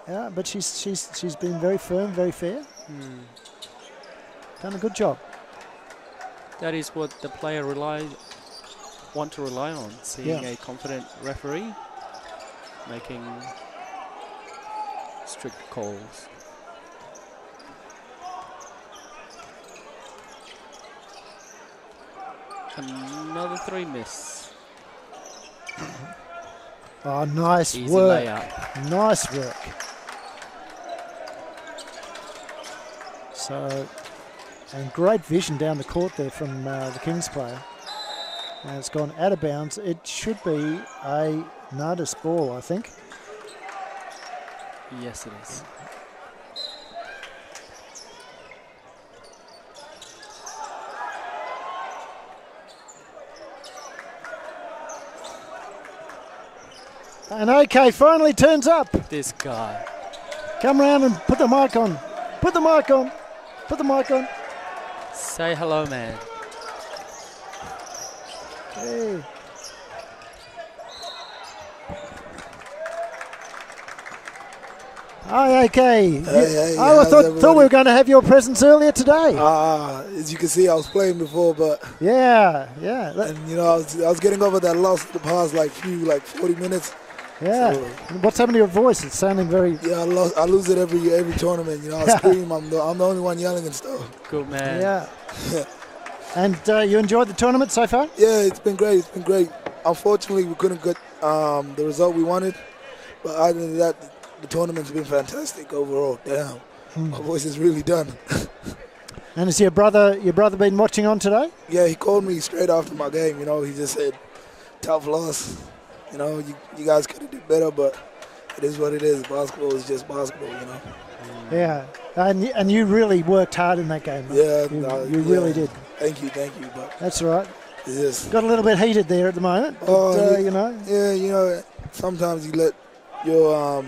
Speaker 2: Yeah, but she's been very firm, very fair. Done a good job.
Speaker 3: That is what the player want to rely on, seeing a confident referee making strict calls. Another 3 miss.
Speaker 2: Oh, nice
Speaker 3: Easy
Speaker 2: work.
Speaker 3: layup.
Speaker 2: Nice work. So, and great vision down the court there from the Kings player. And it's gone out of bounds. It should be a Nadus ball, I think.
Speaker 3: Yes, it is.
Speaker 2: And OK finally turns up.
Speaker 3: This guy.
Speaker 2: Come around and put the mic on. Put the mic on. Put the mic on.
Speaker 3: Say hello, man.
Speaker 2: Hey. Oh, okay.
Speaker 5: Hey,
Speaker 2: I
Speaker 5: how's
Speaker 2: thought we
Speaker 5: everybody?
Speaker 2: were going to have your presence earlier today.
Speaker 5: As you can see, I was playing before, but
Speaker 2: Yeah.
Speaker 5: and I was getting over that loss the past 40 minutes.
Speaker 2: Yeah.
Speaker 5: So,
Speaker 2: What's happened to your voice? It's sounding very...
Speaker 5: yeah, I lose it every tournament. I scream. I'm the only one yelling and stuff.
Speaker 3: Good man.
Speaker 2: Yeah. And you enjoyed the tournament so far?
Speaker 5: Yeah, it's been great. It's been great. Unfortunately, we couldn't get the result we wanted, but other than that, the tournament's been fantastic overall. Damn, my voice is really done.
Speaker 2: And has your brother been watching on today?
Speaker 5: Yeah, he called me straight after my game. He just said, "Tough loss. You guys could have did better, but it is what it is. Basketball is just basketball.
Speaker 2: Yeah. And you really worked hard in that game. Mate.
Speaker 5: Yeah,
Speaker 2: You really did.
Speaker 5: Thank you. But
Speaker 2: That's all right.
Speaker 5: it's just
Speaker 2: Got a little bit heated there at the moment. But,
Speaker 5: yeah. Sometimes you let your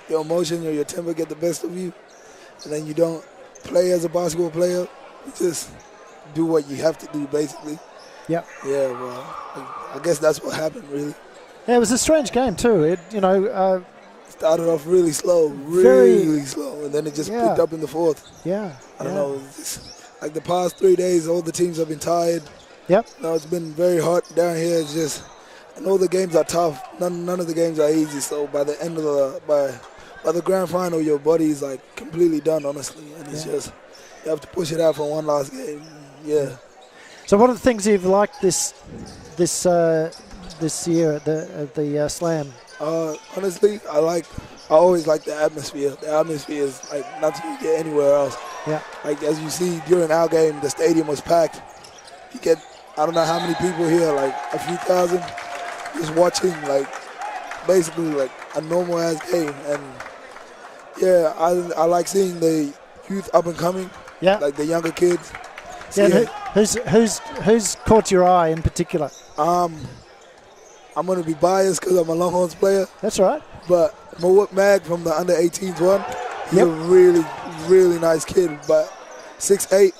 Speaker 5: emotion or your temper get the best of you, and then you don't play as a basketball player. You just do what you have to do, basically.
Speaker 2: Yep.
Speaker 5: Yeah, well, I guess that's what happened, really.
Speaker 2: Yeah, it was a strange game too. It
Speaker 5: Started off really slow, really slow, and then it just picked up in the fourth.
Speaker 2: Yeah.
Speaker 5: I don't know. It's just, like the past 3 days, all the teams have been tired.
Speaker 2: Yep.
Speaker 5: It's been very hot down here. It's just, and all the games are tough. None of the games are easy. So by the end of by the grand final, your body is like completely done, honestly, and it's just you have to push it out for one last game. Yeah.
Speaker 2: So what are the things you've liked this year at the Slam?
Speaker 5: Honestly, I always like the atmosphere. The atmosphere is like nothing you get anywhere else.
Speaker 2: Yeah.
Speaker 5: Like as you see during our game, the stadium was packed. You get I don't know how many people here, like a few thousand, just watching basically like a normal ass game. And yeah, I like seeing the youth up and coming. Yeah. Like the younger kids.
Speaker 2: Yeah. Who's caught your eye in particular?
Speaker 5: I'm going to be biased because I'm a Longhorns player.
Speaker 2: That's right.
Speaker 5: But Mawut Mag from the under-18s one, he's a really, really nice kid, but 6'8".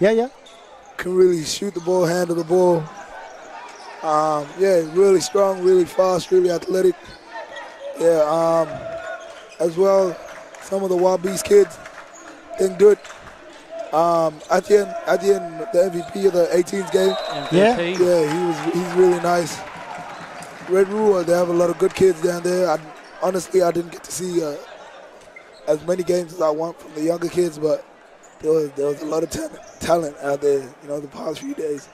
Speaker 2: Yeah.
Speaker 5: Can really shoot the ball, handle the ball. Really strong, really fast, really athletic. Yeah, as well, some of the Wabies kids, did good. At the end, the MVP of the 18s game.
Speaker 3: MVP.
Speaker 5: Yeah, he's really nice. Red Rule, they have a lot of good kids down there. Honestly, I didn't get to see as many games as I want from the younger kids, but there was a lot of talent out there, the past few days.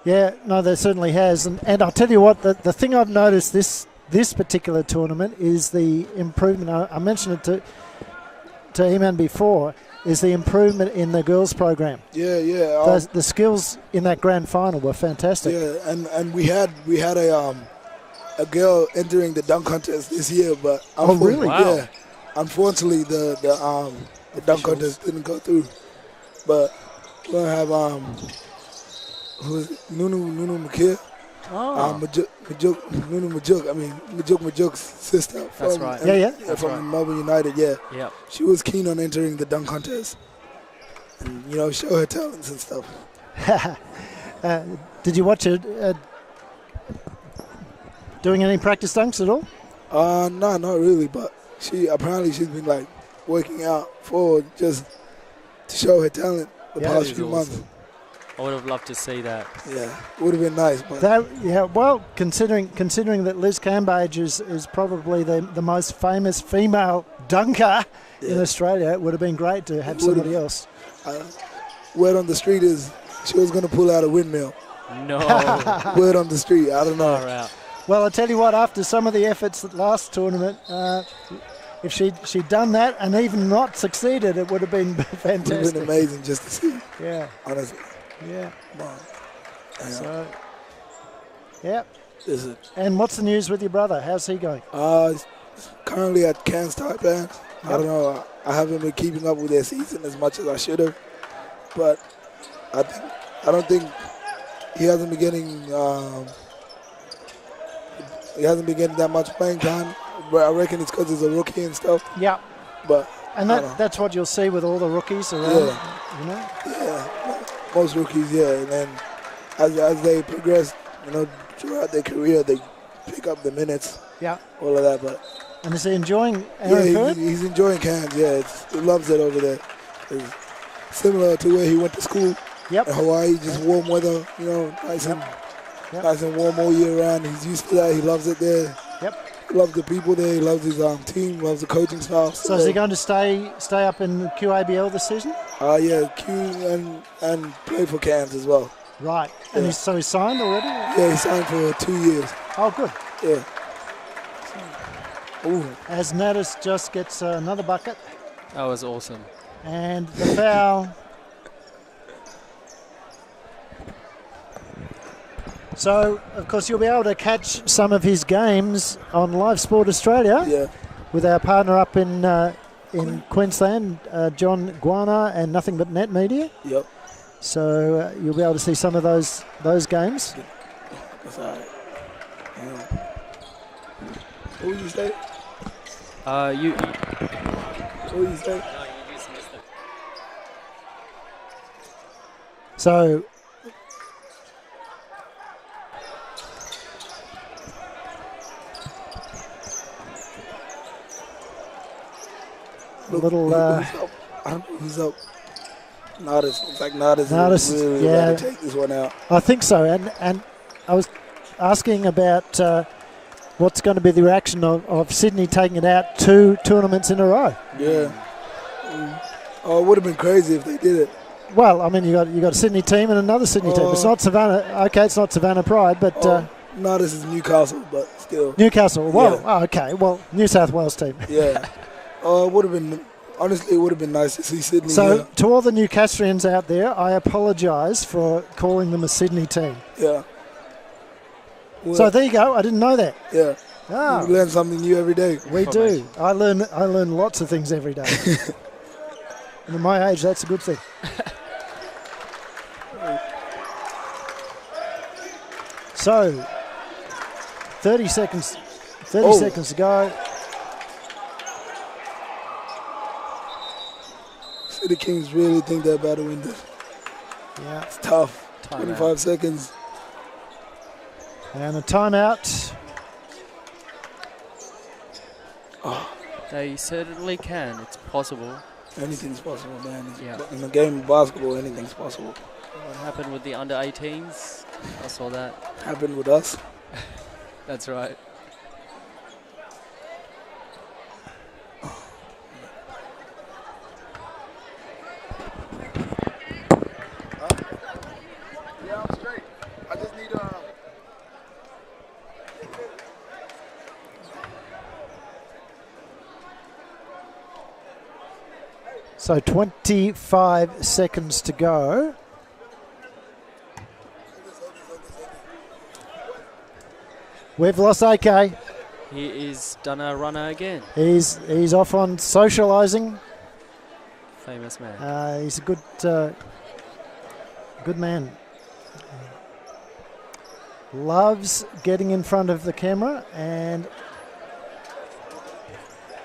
Speaker 2: Yeah, no, there certainly has. And I'll tell you what, the thing I've noticed this particular tournament is the improvement. I mentioned it to Eman before, is the improvement in the girls program.
Speaker 5: Yeah.
Speaker 2: The skills in that grand final were fantastic.
Speaker 5: Yeah, and we had a girl entering the dunk contest this year, but
Speaker 2: really?
Speaker 3: Wow.
Speaker 5: Yeah, unfortunately the dunk contest didn't go through. But we're gonna have Nunu Makir. Majuk, sister.
Speaker 3: That's right.
Speaker 5: From Melbourne United, yeah.
Speaker 3: Yep.
Speaker 5: She was keen on entering the dunk contest and, show her talents and stuff.
Speaker 2: Did you watch it doing any practice dunks at all?
Speaker 5: No, not really, but she's been working out for just to show her talent the past few months.
Speaker 3: I would have loved to see that.
Speaker 5: Yeah, would have been nice. But
Speaker 2: well, considering that Liz Cambage is probably the most famous female dunker in Australia, it would have been great to have somebody else.
Speaker 5: Word on the street is she was going to pull out a windmill.
Speaker 3: No.
Speaker 5: Word on the street, I don't know.
Speaker 3: Far out.
Speaker 2: Well, I tell you what, after some of the efforts at last tournament, if she'd done that and even not succeeded, it would have been fantastic.
Speaker 5: It would have been amazing just to see.
Speaker 2: Yeah.
Speaker 5: Honestly.
Speaker 2: Yeah.
Speaker 5: Come on.
Speaker 2: So, yeah.
Speaker 5: Is it?
Speaker 2: And what's the news with your brother? How's he going?
Speaker 5: Currently at Cairns Taipan. I don't know. I haven't been keeping up with their season as much as I should have, but I don't think he hasn't been getting that much playing time. But I reckon it's because he's a rookie and stuff.
Speaker 2: Yeah.
Speaker 5: But
Speaker 2: that's what you'll see with all the rookies around.
Speaker 5: Yeah. Yeah. Most rookies, and then as they progress, throughout their career, they pick up the minutes.
Speaker 2: Yeah.
Speaker 5: All of that, but
Speaker 2: And is he enjoying
Speaker 5: Yeah,
Speaker 2: Aaron
Speaker 5: he's enjoying Cairns. Yeah, he loves it over there. It's similar to where he went to school
Speaker 2: Yep.
Speaker 5: in Hawaii, just warm weather, nice and warm all year round. He's used to that. He loves it there.
Speaker 2: Yep.
Speaker 5: He loves the people there. He loves his team. Loves the coaching staff.
Speaker 2: So is he going to stay up in QABL this season?
Speaker 5: Yeah, Q and play for Cairns as well.
Speaker 2: Right. And so he's signed already?
Speaker 5: Yeah, he signed for 2 years.
Speaker 2: Oh, good.
Speaker 5: Yeah. Ooh.
Speaker 2: As Nadus just gets another bucket.
Speaker 3: That was awesome.
Speaker 2: And the foul. So, of course, you'll be able to catch some of his games on Live Sport Australia with our partner up in Queensland, John Guana and Nothing But Net Media.
Speaker 5: Yep.
Speaker 2: So you'll be able to see some of those games.
Speaker 5: That's all right. Who you say?
Speaker 3: You.
Speaker 5: Who you say?
Speaker 3: No, you just missed it.
Speaker 2: So
Speaker 5: Look,
Speaker 2: little.
Speaker 5: Who's up? Nadus. Looks like Nadus
Speaker 2: Nadus,
Speaker 5: is really about to take this one out.
Speaker 2: I think so. And I was asking about what's going to be the reaction of Sydney taking it out 2 tournaments in a row.
Speaker 5: Yeah. Oh, it would have been crazy if they did it.
Speaker 2: Well, I mean, you got a Sydney team and another Sydney team. It's not Savannah. Okay, it's not Savannah Pride, but
Speaker 5: Nadus is Newcastle, but still.
Speaker 2: Newcastle. Well,
Speaker 5: Yeah.
Speaker 2: okay. Well, New South Wales team.
Speaker 5: Yeah. It would have been. Honestly, it would have been nice to see Sydney.
Speaker 2: So, to all the Newcastrians out there, I apologise for calling them a Sydney team.
Speaker 5: Yeah. Well,
Speaker 2: So there you go. I didn't know that.
Speaker 5: yeah.
Speaker 2: Ah,
Speaker 5: You learn something new every day.
Speaker 2: we do. I learn lots of things every day. And at my age, that's a good thing. So, 30 seconds to go.
Speaker 5: City Kings really think they're about to win this.
Speaker 2: Yeah.
Speaker 5: It's tough.
Speaker 3: Timeout.
Speaker 5: 25 seconds.
Speaker 2: And a timeout.
Speaker 3: They certainly can. It's possible.
Speaker 5: Anything's possible, man.
Speaker 3: Yeah.
Speaker 5: In the game of basketball, anything's possible.
Speaker 3: What happened with the under 18s? I saw that.
Speaker 5: Happened with us.
Speaker 3: That's right.
Speaker 5: Yeah, I'm straight. I just need
Speaker 2: So 25 seconds to go. We've lost AK.
Speaker 3: He is done a runner again.
Speaker 2: He's off on socialising.
Speaker 3: Famous man.
Speaker 2: He's a good man. Loves getting in front of the camera and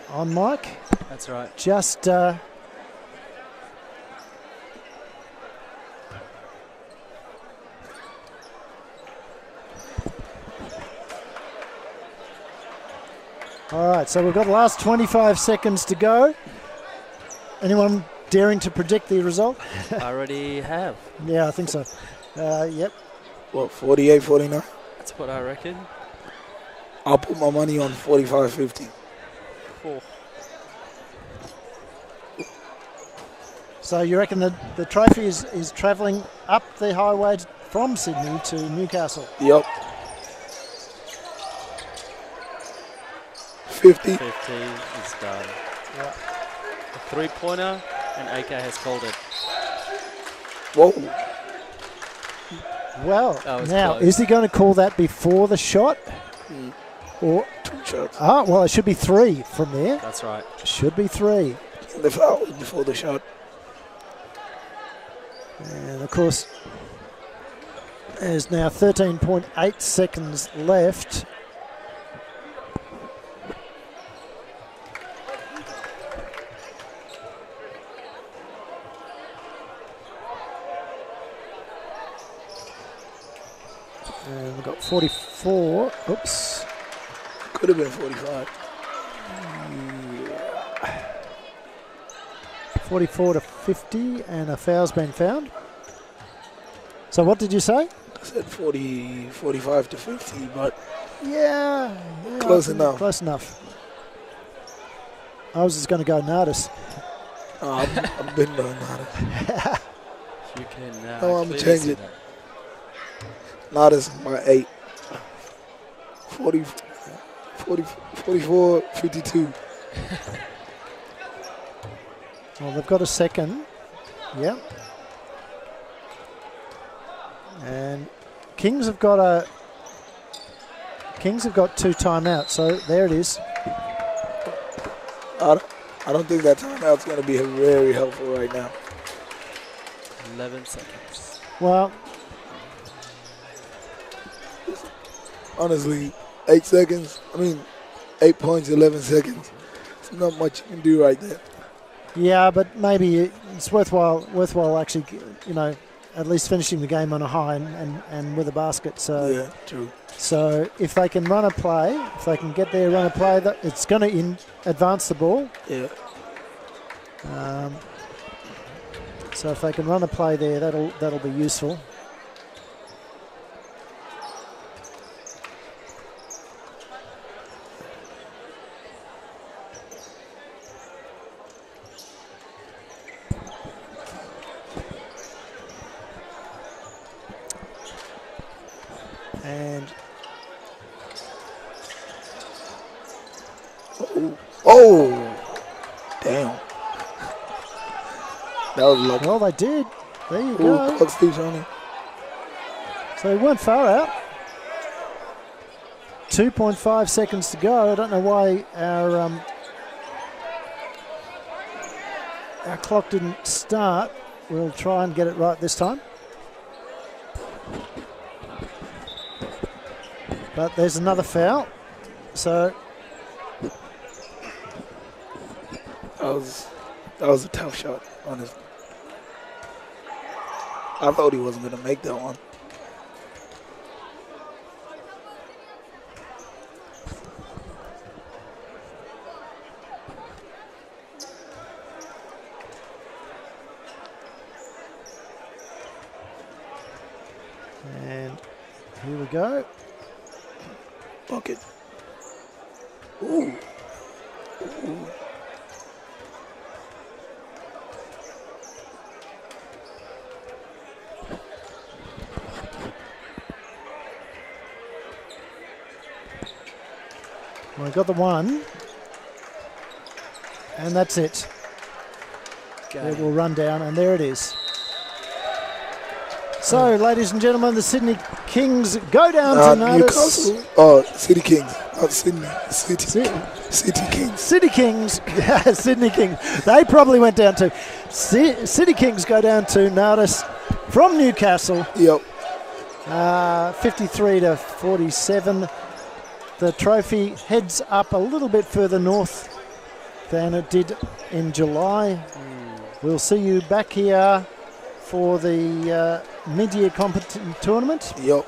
Speaker 2: on mic.
Speaker 3: That's right.
Speaker 2: Just all right, so we've got the last 25 seconds to go. Anyone daring to predict the result?
Speaker 3: I already have.
Speaker 2: Yeah, I think so. Yep.
Speaker 5: what, 48, 49?
Speaker 3: That's what I reckon.
Speaker 5: I'll put my money on 45, 50.
Speaker 3: Oh.
Speaker 2: So you reckon that the trophy is travelling up the highway from Sydney to Newcastle?
Speaker 5: Yep. 50.
Speaker 3: 50 is done.
Speaker 2: Yeah.
Speaker 3: A three-pointer, and AK has called it.
Speaker 5: Whoa.
Speaker 2: Well,
Speaker 3: That was
Speaker 2: now,
Speaker 3: close.
Speaker 2: is he going to call that before the shot? Or
Speaker 5: 2 shots.
Speaker 2: well, it should be 3 from there.
Speaker 3: That's right.
Speaker 2: Should be 3.
Speaker 5: The foul was before the shot.
Speaker 2: And, of course, there's now 13.8 seconds left. And we've got 44. Oops.
Speaker 5: Could have been 45.
Speaker 2: 44-50, and a foul's been found. So what did you say?
Speaker 5: I said 45-50, but
Speaker 2: yeah,
Speaker 5: close enough.
Speaker 2: Close enough. I was just going to go Nadus.
Speaker 5: Oh, I've been doing Nadus.
Speaker 3: You can.
Speaker 5: No, I'm gonna change it. Nadus by 8. 44-52.
Speaker 2: Well, they've got a second. Yep. And Kings have got 2 timeouts, so there it is.
Speaker 5: I don't think that timeout's going to be very helpful right now.
Speaker 3: 11 seconds.
Speaker 2: Well,
Speaker 5: honestly, 8 seconds. 8 points, 11 seconds. It's not much you can do right there.
Speaker 2: yeah, but maybe it's worthwhile actually, at least finishing the game on a high and with a basket. So
Speaker 5: yeah, true.
Speaker 2: So if they can run a play, if they can get there, run a play, that it's going to advance the ball.
Speaker 5: Yeah.
Speaker 2: So if they can run a play there, that'll be useful. And
Speaker 5: oh, damn. That was lucky.
Speaker 2: well, they did. There you go.
Speaker 5: Clock Steve's on it.
Speaker 2: So they weren't far out. 2.5 seconds to go. I don't know why our clock didn't start. We'll try and get it right this time. But there's another foul. So
Speaker 5: that was a tough shot, honestly. I thought he wasn't going to make that one.
Speaker 2: and here we go.
Speaker 5: Bucket. Ooh. Ooh.
Speaker 2: Well, we got the one, and that's it. It will run down, and there it is. So, ladies and gentlemen, the Sydney Kings go down to Nadus.
Speaker 5: Newcastle. Oh, City Kings, not Sydney. City Kings.
Speaker 2: City Kings, Sydney Kings. They probably went down to City Kings go down to Nadus from Newcastle.
Speaker 5: Yep.
Speaker 2: 53-47. The trophy heads up a little bit further north than it did in July. We'll see you back here for the mid-year tournament.
Speaker 5: Yep.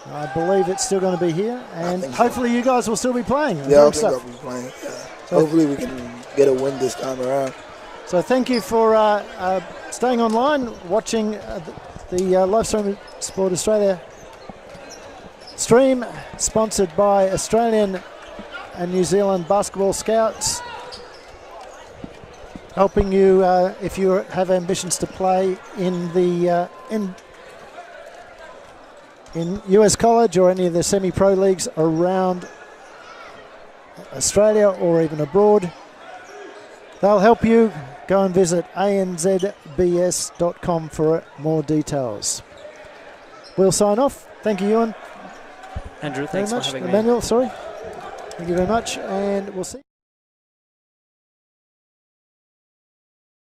Speaker 2: I believe it's still going to be here, and hopefully you guys will still be playing.
Speaker 5: I think I'll be playing. Yeah. So hopefully we can get a win this time around. So
Speaker 2: thank you for staying online, watching the Livestream Sport Australia stream, sponsored by Australian and New Zealand Basketball Scouts, helping you if you have ambitions to play in the in US college or any of the semi-pro leagues around Australia or even abroad. They'll help you. Go and visit anzbs.com for more details. We'll sign off. Thank you, Ewan.
Speaker 3: Andrew, thanks for having me.
Speaker 2: Emmanuel, sorry. Thank you very much, and we'll see.